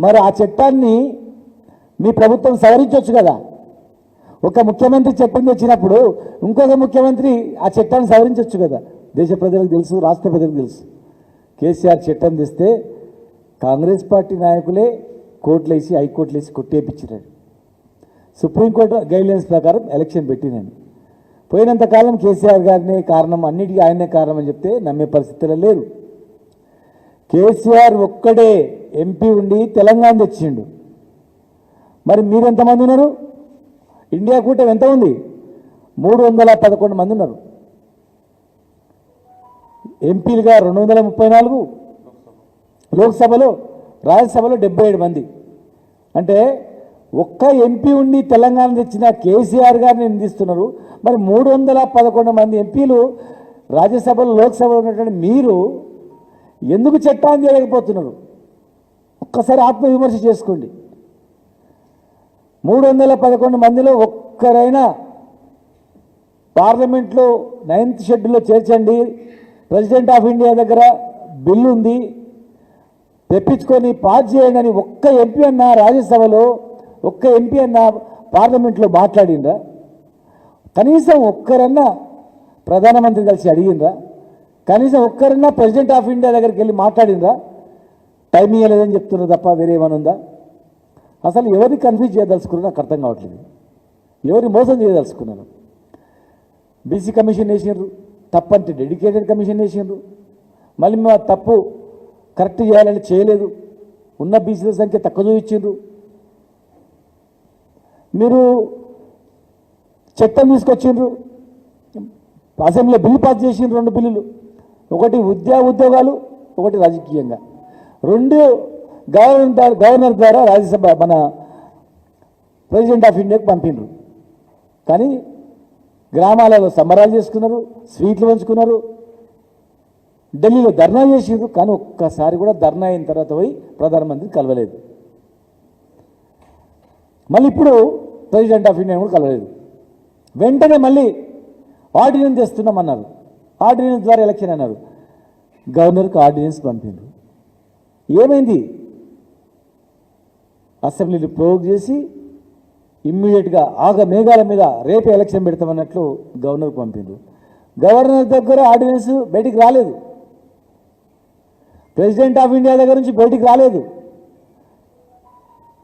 మరి ఆ చట్టాన్ని మీ ప్రభుత్వం సవరించవచ్చు కదా. ఒక ముఖ్యమంత్రి చట్టం తెచ్చినప్పుడు ఇంకొక ముఖ్యమంత్రి ఆ చట్టాన్ని సవరించవచ్చు కదా. దేశ ప్రజలకు తెలుసు, రాష్ట్ర ప్రజలకు తెలుసు. కేసీఆర్ చట్టం తెస్తే కాంగ్రెస్ పార్టీ నాయకులే కోర్టులు వేసి హైకోర్టులు వేసి కొట్టేపించారు. సుప్రీంకోర్టు గైడ్లైన్స్ ప్రకారం ఎలక్షన్ పెట్టినండి. పోయినంతకాలం కేసీఆర్ గారినే కారణం, అన్నిటికీ ఆయనే కారణం అని చెప్తే నమ్మే పరిస్థితుల్లో లేరు. కేసీఆర్ ఒక్కడే ఎంపీ ఉండి తెలంగాణ తెచ్చిండు. మరి మీరు ఎంతమంది ఉన్నారు? ఇండియా కూటమి ఎంత ఉంది? 311 మంది ఉన్నారు. ఎంపీలుగా 234, లోక్సభలో రాజ్యసభలో 77 మంది. అంటే ఒక్క ఎంపీ ఉండి తెలంగాణ తెచ్చిన కేసీఆర్ గారిని నిందిస్తున్నారు. మరి 311 మంది ఎంపీలు రాజ్యసభలో లోక్సభలో ఉన్నటువంటి మీరు ఎందుకు చట్టాన్ని చేయలేకపోతున్నారు? ఒక్కసారి ఆత్మవిమర్శ చేసుకోండి. 311 మందిలో ఒక్కరైనా పార్లమెంట్లో 9th షెడ్యూల్లో చేర్చండి, ప్రెసిడెంట్ ఆఫ్ ఇండియా దగ్గర బిల్లు ఉంది, తెప్పించుకొని పాస్ చేయండి అని ఒక్క ఎంపీ అన్న రాజ్యసభలో, ఒక్క ఎంపీ అన్న పార్లమెంట్లో మాట్లాడిండ్రా? కనీసం ఒక్కరన్నా ప్రధానమంత్రి కలిసి అడిగిండ్రా? కనీసం ఒక్కరన్నా ప్రెసిడెంట్ ఆఫ్ ఇండియా దగ్గరికి వెళ్ళి మాట్లాడిండ్రా? టైం ఇవ్వలేదని చెప్తున్నారు తప్ప వేరే ఏమైనా ఉందా? అసలు ఎవరిని కన్ఫ్యూజ్ చేయదలుచుకున్నారో నాకు అర్థం కావట్లేదు. ఎవరిని మోసం చేయదలుచుకున్నారు? బీసీ కమిషన్ వేసినారు, తప్పంటే డెడికేటెడ్ కమిషన్ వేసినారు. మళ్ళీ మేము తప్పు కరెక్ట్ చేయాలని చేయలేదు, ఉన్న బీసీల సంఖ్య తక్కువ చూపించారు. మీరు చట్టం తీసుకొచ్చిండ్రు, అసెంబ్లీలో బిల్లు పాస్ చేసిండ్రు, 2 బిల్లులు. ఒకటి ఉద్యోగాలు, ఒకటి రాజకీయంగా. 2 గవర్నర్ ద్వారా రాజ్యసభ మన ప్రెసిడెంట్ ఆఫ్ ఇండియాకు పంపిండ్రు. కానీ గ్రామాలలో సంబరాలు చేసుకున్నారు, స్వీట్లు పంచుకున్నారు, ఢిల్లీలో ధర్నా చేసిండ్రు. కానీ ఒక్కసారి కూడా ధర్నా అయిన తర్వాత పోయి ప్రధానమంత్రి కలవలేదు. మళ్ళీ ఇప్పుడు ప్రెసిడెంట్ ఆఫ్ ఇండియా కూడా కలవలేదు. వెంటనే మళ్ళీ ఆర్డినెన్స్ తెస్తున్నామన్నారు, ఆర్డినెన్స్ ద్వారా ఎలక్షన్ అన్నారు. గవర్నర్కి ఆర్డినెన్స్ పంపిండ్రు. ఏమైంది? అసెంబ్లీని ప్రోవోక్ చేసి ఇమ్మీడియట్గా మేఘాల మీద రేపే ఎలక్షన్ పెడతామన్నట్లు గవర్నర్కి పంపిండ్రు. గవర్నర్ దగ్గర ఆర్డినెన్స్ బయటికి రాలేదు, ప్రెసిడెంట్ ఆఫ్ ఇండియా దగ్గర నుంచి బయటికి రాలేదు.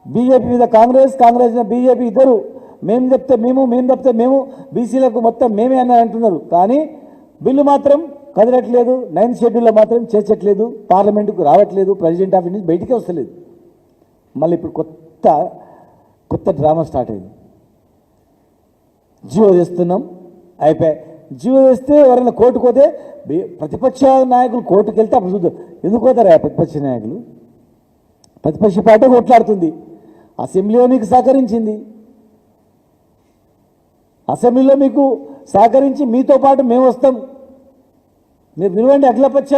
బీజేపీ మీద కాంగ్రెస్, కాంగ్రెస్ మీద బీజేపీ ఇద్దరు మేము చెప్తే మేము, మేము చెప్తే మేము, బీసీలకు మొత్తం మేమే అని అంటున్నారు. కానీ బిల్లు మాత్రం కదలట్లేదు, 9th షెడ్యూల్లో మాత్రం చేర్చట్లేదు, పార్లమెంటుకు రావట్లేదు, ప్రెసిడెంట్ ఆఫ్ ఇండియా బయటికే వస్తలేదు. మళ్ళీ ఇప్పుడు కొత్త డ్రామా స్టార్ట్ అయింది. జియో చేస్తున్నాం, అయిపోయాయి. జియో చేస్తే ఎవరైనా కోర్టుకు పోతే ప్రతిపక్ష నాయకులు కోర్టుకు వెళ్తే అప్పుడు చూద్దాం. ఎందుకు పోతారా ప్రతిపక్ష నాయకులు? ప్రతిపక్ష పార్టీ కొట్లాడుతుంది, అసెంబ్లీలో మీకు సహకరించింది, అసెంబ్లీలో మీకు సహకరించి మీతో పాటు మేము వస్తాం, మీరు నిలవండి అఖిలపక్ష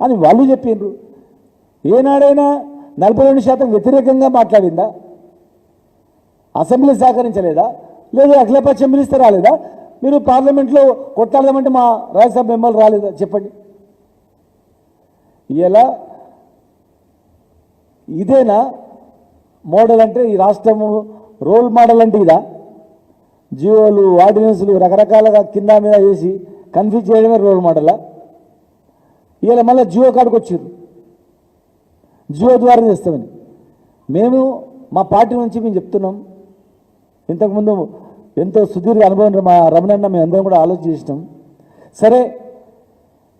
అని వాళ్ళు చెప్పిండ్రు. ఏనాడైనా 42% వ్యతిరేకంగా మాట్లాడిందా? అసెంబ్లీ సహకరించలేదా? లేదు అఖిలపక్షం పిలిస్తే రాలేదా? మీరు పార్లమెంట్లో కొట్లాడదామంటే మా రాజ్యసభ మెంబర్లు రాలేదా? చెప్పండి. ఇలా ఇదేనా మోడల్ అంటే? ఈ రాష్ట్రము రోల్ మోడల్ అంటే ఇదా? జియోలు, ఆర్డినెన్స్లు రకరకాలుగా కింద మీద చేసి కన్ఫ్యూజ్ చేయడమే రోల్ మోడలా? ఇలా మళ్ళీ జియో కాడికి వచ్చారు, జియో ద్వారా చేస్తామని. మేము మా పార్టీ నుంచి మేము చెప్తున్నాం. ఇంతకుముందు ఎంతో సుదీర్ఘ అనుభవం మా రమణన్న మేము అందరం కూడా ఆలోచన చేసినాం. సరే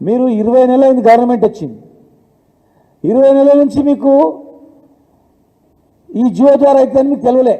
మీరు 20 నెలల అయింది గవర్నమెంట్ వచ్చింది, 20 నెలల నుంచి మీకు ఈ జియో ద్వారా అయితే మీకు తెలియలే.